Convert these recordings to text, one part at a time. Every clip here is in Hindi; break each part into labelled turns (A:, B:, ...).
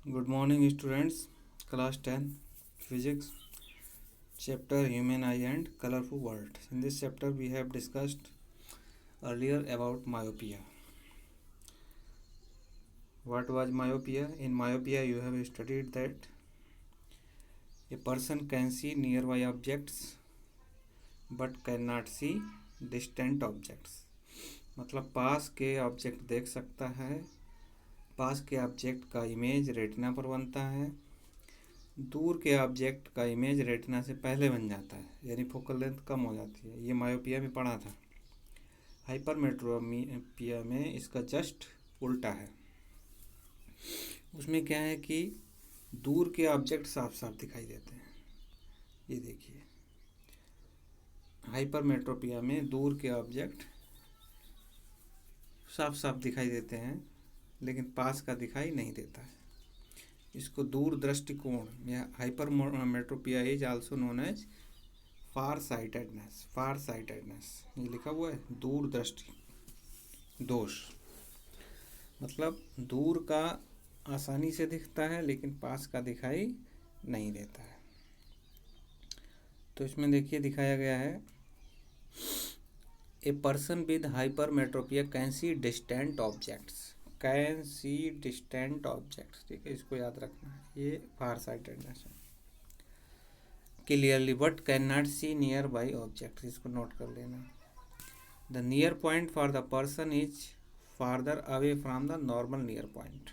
A: Good morning, students. Class 10 Physics, Chapter Human Eye and Colorful World. In this chapter, we have discussed earlier about myopia. What was myopia? In myopia, you have studied that a person can see nearby objects but cannot see distant objects. मतलब पास के ऑब्जेक्ट देख सकता है, पास के ऑब्जेक्ट का इमेज रेटिना पर बनता है, दूर के ऑब्जेक्ट का इमेज रेटिना से पहले बन जाता है, यानी फोकल लेंथ कम हो जाती है। ये मायोपिया में पढ़ा था। हाइपरमेट्रोपिया में इसका जस्ट उल्टा है। उसमें क्या है कि दूर के ऑब्जेक्ट साफ साफ दिखाई देते हैं। ये देखिए, हाइपरमेट्रोपिया में दूर के ऑब्जेक्ट साफ साफ दिखाई देते हैं, लेकिन पास का दिखाई नहीं देता है। इसको दूर दृष्टिकोण या hypermetropia is also known as far sightedness. ये लिखा हुआ है दूर दृष्टि दोष। मतलब दूर का आसानी से दिखता है लेकिन पास का दिखाई नहीं देता है। तो इसमें देखिए दिखाया गया है, a person with hypermetropia can see distant objects. ठीक है, इसको याद रखना है। ये फार साइटेडनेस है। Clearly but can not see nearby object, इसको नोट कर लेना। The near point for the person is farther away from the normal near point.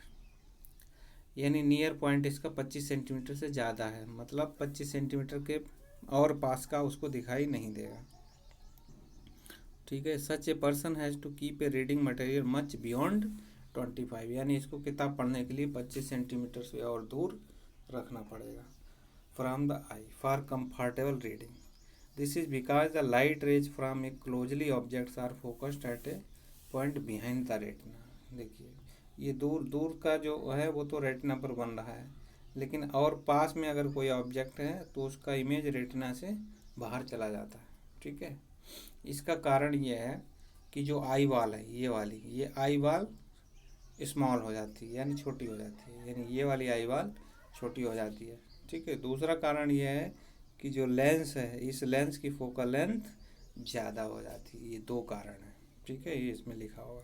A: यानी नियर पॉइंट इसका 25 सेंटीमीटर से ज़्यादा है, मतलब 25 सेंटीमीटर के और पास का उसको दिखाई नहीं देगा। ठीक है। Such a person has to keep a reading material much beyond 25, यानी इसको किताब पढ़ने के लिए 25 सेंटीमीटर से और दूर रखना पड़ेगा from the eye for comfortable reading. This is because the light rays from a closely objects are focused at a point behind the retina. देखिए, ये दूर दूर का जो है वो तो रेटिना पर बन रहा है, लेकिन और पास में अगर कोई ऑब्जेक्ट है तो उसका इमेज रेटिना से बाहर चला जाता है। ठीक है। इसका कारण ये है कि जो आई वाल है, ये आई वाल स्मॉल हो जाती है, यानी छोटी हो जाती है, यानी ये वाली आई वाल छोटी हो जाती है। ठीक है। दूसरा कारण ये है कि जो लेंस है, इस लेंस की फोकल लेंथ ज़्यादा हो जाती है। ये दो कारण है। ठीक है, ये इसमें लिखा होगा।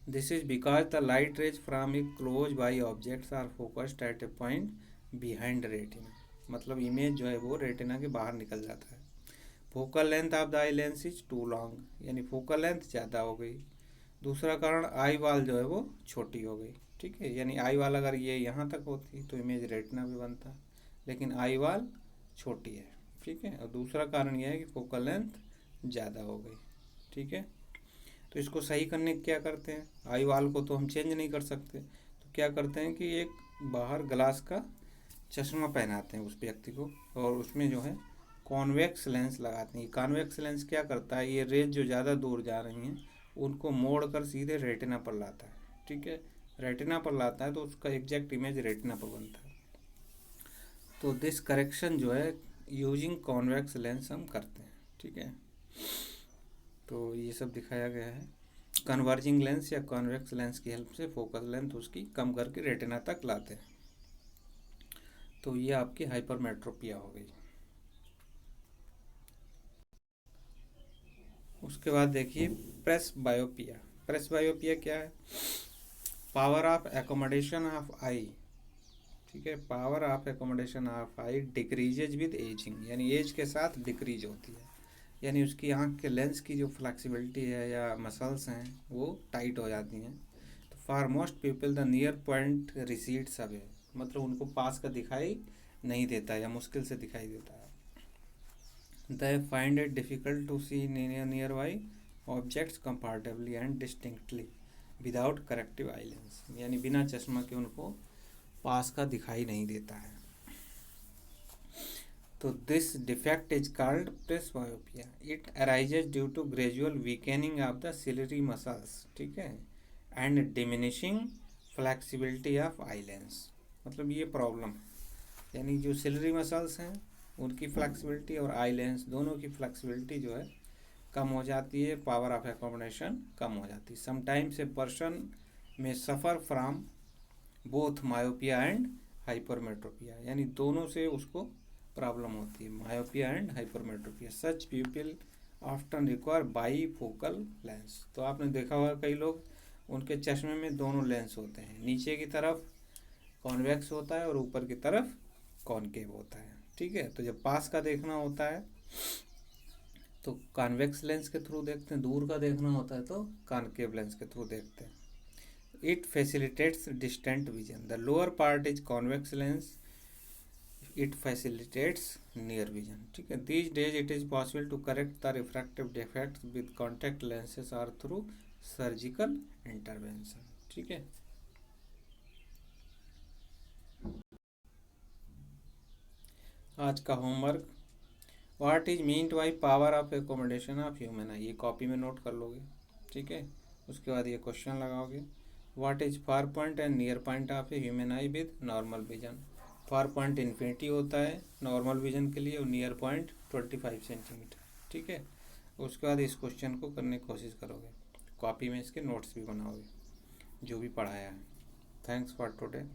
A: This is because the light rays from a close by objects are focused at a point behind retina. मतलब इमेज जो है वो रेटिना के बाहर निकल जाता है। Focal length of the eye lens is too long, यानी फोकल लेंथ ज़्यादा हो गई। दूसरा कारण आई वाल जो है वो छोटी हो गई। ठीक है, यानी आई वाल अगर ये यहाँ तक होती तो इमेज रेटिना भी बनता, लेकिन आई वाल छोटी है। ठीक है। और दूसरा कारण यह है कि फोकल लेंथ ज़्यादा हो गई। ठीक है। तो इसको सही करने क्या करते हैं, आई वाल को तो हम चेंज नहीं कर सकते, तो क्या करते हैं कि एक बाहर ग्लास का चश्मा पहनाते हैं उस व्यक्ति को, और उसमें जो है कॉन्वेक्स लेंस लगाते हैं। कॉन्वेक्स लेंस क्या करता है, ये रेज जो ज़्यादा दूर जा रही हैं उनको मोड़ कर सीधे रेटिना पर लाता है। ठीक है। रेटिना पर लाता है तो उसका एग्जैक्ट इमेज रेटिना पर बनता है। तो दिस करेक्शन जो है यूजिंग कॉन्वेक्स लेंस हम करते हैं। ठीक है। तो ये सब दिखाया गया है। कन्वर्जिंग लेंस या कॉन्वेक्स लेंस की हेल्प से फोकस लेंथ उसकी कम करके रेटिना तक लाते हैं। तो ये आपकी हाइपरमेट्रोपिया हो गई। उसके बाद देखिए प्रेसबायोपिया। प्रेसबायोपिया क्या है, पावर ऑफ एकोमोडेशन ऑफ आई। ठीक है, power of accommodation of I decreases with ageing, यानी एज के साथ डिक्रीज होती है। यानी उसकी आँख के लेंस की जो फ्लेक्सिबिलिटी है या मसल्स हैं वो टाइट हो जाती हैं। तो for most people the near point recedes away, मतलब उनको पास का दिखाई नहीं देता या मुश्किल से दिखाई देता है। They find it difficult to see nearby objects comfortably and distinctly without corrective eye lens, यानी बिना चश्मा के उनको पास का दिखाई नहीं देता है। तो this defect is called presbyopia. It arises due to gradual weakening of the ciliary muscles. ठीक है, and diminishing flexibility of eye lens. मतलब ये प्रॉब्लम है, यानी जो सिलरी मसल्स हैं उनकी फ्लेक्सिबिलिटी और आई लेंस दोनों की फ्लेक्सिबिलिटी जो है कम हो जाती है, पावर ऑफ एकोमोडेशन कम हो जाती है। समटाइम्स ए पर्सन में suffer from both myopia and hypermetropia, यानी दोनों से उसको प्रॉब्लम होती है, myopia and hypermetropia. Such people often require bifocal lens. तो आपने देखा होगा कई लोग, उनके चश्मे में दोनों लेंस होते हैं, नीचे की तरफ कॉन्वेक्स होता है और ऊपर की तरफ कॉनकेव होता है, ठीक है। तो जब पास का देखना होता है तो कॉन्वेक्स लेंस के थ्रू देखते हैं, दूर का देखना होता है तो कॉनकेव लेंस के थ्रू देखते हैं। It facilitates distant vision. The lower part is convex lens, it facilitates near vision, ठीक है। These days it is possible to correct the refractive defects with contact lenses or through surgical intervention, ठीक है। आज का homework, what is meant by power of accommodation of human eye, ये कॉपी में नोट कर लोगे, ठीक है। उसके बाद ये क्वेश्चन लगाओगे, what is far point and near point of a human I with normal vision. Far point infinity होता है नॉर्मल विजन के लिए, और नियर पॉइंट 25 सेंटीमीटर, ठीक है। उसके बाद इस क्वेश्चन को करने की कोशिश करोगे, कॉपी में इसके नोट्स भी बनाओगे जो भी पढ़ाया है। Thanks for today.